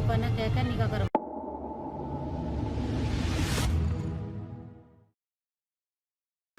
फूफा ने कह कर निकाह करवा।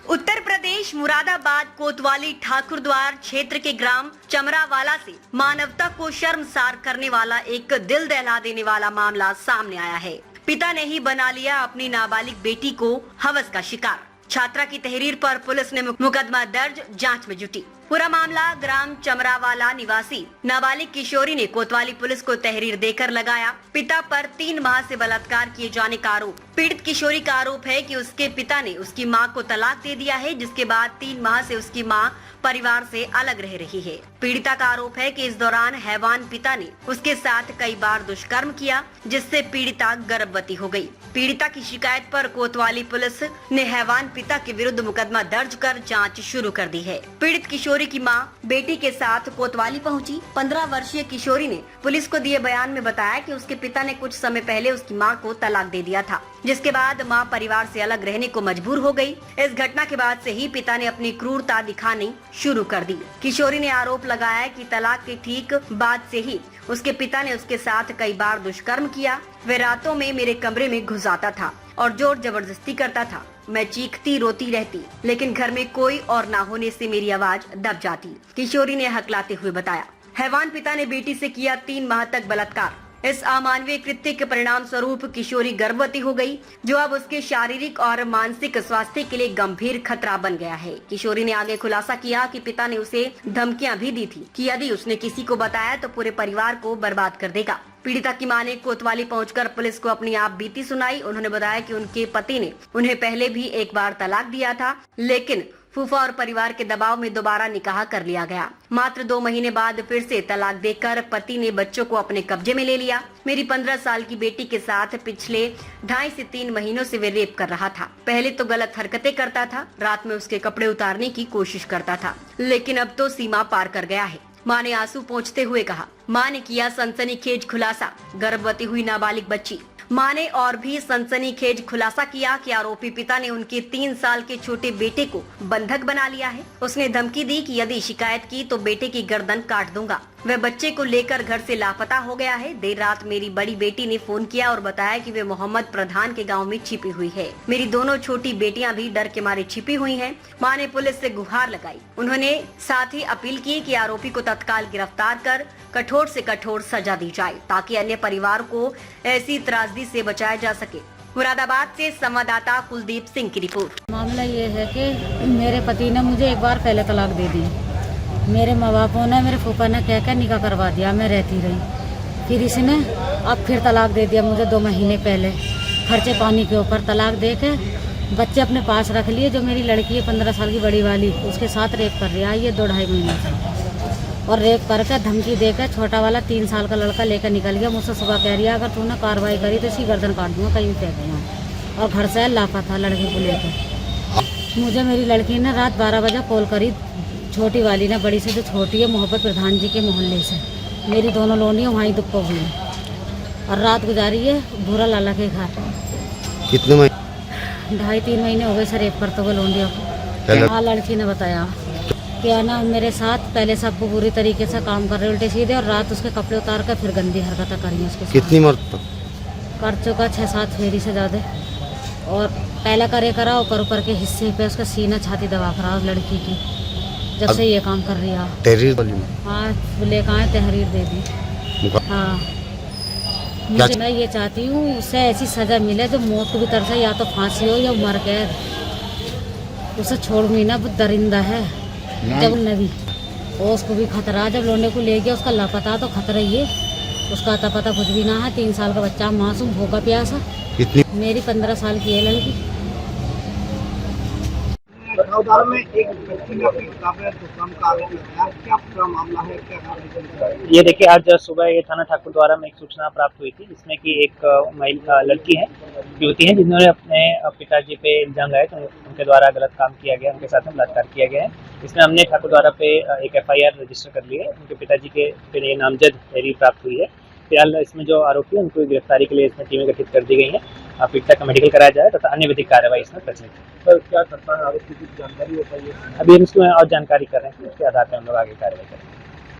उत्तर प्रदेश मुरादाबाद कोतवाली ठाकुरद्वार क्षेत्र के ग्राम चमरावाला से मानवता को शर्मसार करने वाला एक दिल दहला देने वाला मामला सामने आया है। पिता ने ही बना लिया अपनी नाबालिग बेटी को हवस का शिकार। छात्रा की तहरीर पर पुलिस ने मुकदमा दर्ज, जांच में जुटी। पूरा मामला ग्राम चमरावाला निवासी नाबालिग किशोरी ने कोतवाली पुलिस को तहरीर देकर लगाया। पिता पर 3 माह से बलात्कार किए जाने का आरोप। पीड़ित किशोरी का आरोप है कि उसके पिता ने उसकी मां को तलाक दे दिया है, जिसके बाद 3 माह से उसकी मां परिवार से अलग रह रही है। पीड़िता का आरोप है कि इस दौरान हैवान पिता ने उसके साथ कई बार दुष्कर्म किया, जिससे पीड़िता गर्भवती हो गई। पीड़िता की शिकायत पर कोतवाली पुलिस ने हैवान पिता के विरुद्ध मुकदमा दर्ज कर जांच शुरू कर दी है। पीड़ित किशोरी की मां बेटी के साथ कोतवाली पहुंची। 15 वर्षीय किशोरी ने पुलिस को दिए बयान में बताया कि उसके पिता ने कुछ समय पहले उसकी मां को तलाक दे दिया था, जिसके बाद मां परिवार से अलग रहने को मजबूर हो गई। इस घटना के बाद से ही पिता ने अपनी क्रूरता दिखानी शुरू कर दी। किशोरी ने आरोप लगाया कि तलाक के ठीक बाद से ही उसके पिता ने उसके साथ कई बार दुष्कर्म किया। वे रातों में मेरे कमरे में घुस आता था और जोर जबरदस्ती करता था। मैं चीखती रोती रहती, लेकिन घर में कोई और ना होने से मेरी आवाज दब जाती, किशोरी ने हकलाते हुए बताया। हैवान पिता ने बेटी से किया 3 माह तक बलात्कार। इस अमानवीय कृत्य के परिणाम स्वरूप किशोरी गर्भवती हो गई, जो अब उसके शारीरिक और मानसिक स्वास्थ्य के लिए गंभीर खतरा बन गया है। किशोरी ने आगे खुलासा किया कि पिता ने उसे धमकियां भी दी थी कि यदि उसने किसी को बताया तो पूरे परिवार को बर्बाद कर देगा। पीड़िता की मां ने कोतवाली पहुंचकर पुलिस को अपनी आप बीती सुनाई। उन्होंने बताया कि उनके पति ने उन्हें पहले भी एक बार तलाक दिया था, लेकिन फूफा और परिवार के दबाव में दोबारा निकाह कर लिया गया। मात्र 2 महीने बाद फिर से तलाक देकर पति ने बच्चों को अपने कब्जे में ले लिया। मेरी 15 साल की बेटी के साथ पिछले 2.5 से 3 महीनों से वे रेप कर रहा था। पहले तो गलत हरकतें करता था, रात में उसके कपड़े उतारने की कोशिश करता था, लेकिन अब तो सीमा पार कर गया है। मां ने आंसू पोंछते हुए कहा। मां ने किया सनसनीखेज खुलासा, गर्भवती हुई नाबालिग बच्ची। मां ने और भी सनसनीखेज खुलासा किया कि आरोपी पिता ने उनके 3 साल के छोटे बेटे को बंधक बना लिया है। उसने धमकी दी कि यदि शिकायत की तो बेटे की गर्दन काट दूंगा। वह बच्चे को लेकर घर से लापता हो गया है। देर रात मेरी बड़ी बेटी ने फोन किया और बताया कि वे मोहम्मद प्रधान के गांव में छिपी हुई है। मेरी दोनों छोटी बेटियां भी डर के मारे छिपी हुई हैं। मां ने पुलिस से गुहार लगाई। उन्होंने साथ ही अपील की कि आरोपी को तत्काल गिरफ्तार कर कठोर से कठोर सजा दी जाए, ताकि अन्य परिवार को ऐसी त्रासदी से बचाया जा सके। मुरादाबाद से संवाददाता कुलदीप सिंह की रिपोर्ट। मामला ये है कि मेरे पति ने मुझे एक बार पहले तलाक दे दी। मेरे माँ बापों ने, मेरे फूफा ने कह कर निकाह करवा दिया। मैं रहती रही। फिर इसने अब फिर तलाक दे दिया मुझे 2 महीने पहले। खर्चे पानी के ऊपर तलाक दे के बच्चे अपने पास रख लिए। जो मेरी लड़की है 15 साल की बड़ी वाली, उसके साथ रेप कर रहा है ये 2-2.5 महीने से। और रेप करके धमकी देकर छोटा वाला 3 साल का लड़का लेकर निकल गया। मुझसे सुबह कह रही है अगर तूने कार्रवाई करी तो इसकी गर्दन काट दूंगा, कहीं फेंक दूंगा। और घर से लापता लड़के को लेकर। मुझे मेरी लड़की ने रात 12 बजे कॉल करी, छोटी वाली ने, बड़ी से जो छोटी है मोहब्बत प्रधान जी के मोहल्ले से। मेरी दोनों लोनियाँ वहीं दुप्पो हुई हैं और रात गुजारी है भूरा लाला के घर। कितने महीने? 2.5-3 महीने हो गए सर रेप करते हुए लोनियों को। हाँ, लड़की ने बताया क्या ना मेरे साथ पहले सब बुरी तरीके से काम कर रहे उल्टे सीधे, और रात उसके कपड़े उतार कर फिर गंदी हरकतें करी उसके साथ। कितनी मरतबा कर चुका? 6-7 फेरी से ज़्यादा। और पहले करा ऊपर के हिस्से पे उसका सीना छाती दबा करा उस लड़की की, जब से ये काम कर रही है। तहरीर? हाँ, लेकर आए, तहरीर दे दी। हाँ, मुझे मैं ये चाहती हूँ उससे ऐसी सज़ा मिले जो मौत को भी तरसे, या तो फांसी हो या मर कैद। उसे छोड़ूंगी ना, वो दरिंदा है जब नबी। और उसको भी खतरा, जब लोने को ले गया उसका लापता तो खतरा ही है। उसका अता पता कुछ भी ना है। 3 साल का बच्चा मासूम, भूखा प्यासा। मेरी 15 साल की है लड़की। में एक व्यक्ति ने अपनी किताब में दुष्कर्म का आरोप लगाया। क्या पूरा मामला है, क्या कार्रवाई? ये देखिए, आज सुबह ये थाना ठाकुरद्वारा में एक सूचना प्राप्त हुई थी, जिसमें कि एक महिला लड़की है, युवती है, जिन्होंने अपने पिताजी पे इल्जाम लगाया कि उनके द्वारा गलत काम किया गया, उनके साथ में बलात्कार किया गया है। इसमें हमने ठाकुरद्वारा पे एक FIR रजिस्टर कर ली है। उनके पिताजी के फिर ये नामजद तहरीर प्राप्त हुई है। फिलहाल इसमें जो आरोपी है उनको गिरफ्तारी के लिए इसमें टीमें गठित कर दी गई हैं। पीड़िता का मेडिकल कराया जाए तथा अन्य विधिक कार्रवाई इसमें प्रचलित है। सर, क्या घटना है, आरोप की कुछ जानकारी हो पाई है? अभी हम इसमें और जानकारी कर रहे हैं, उसके आधार पर हम लोग आगे कार्रवाई करेंगे।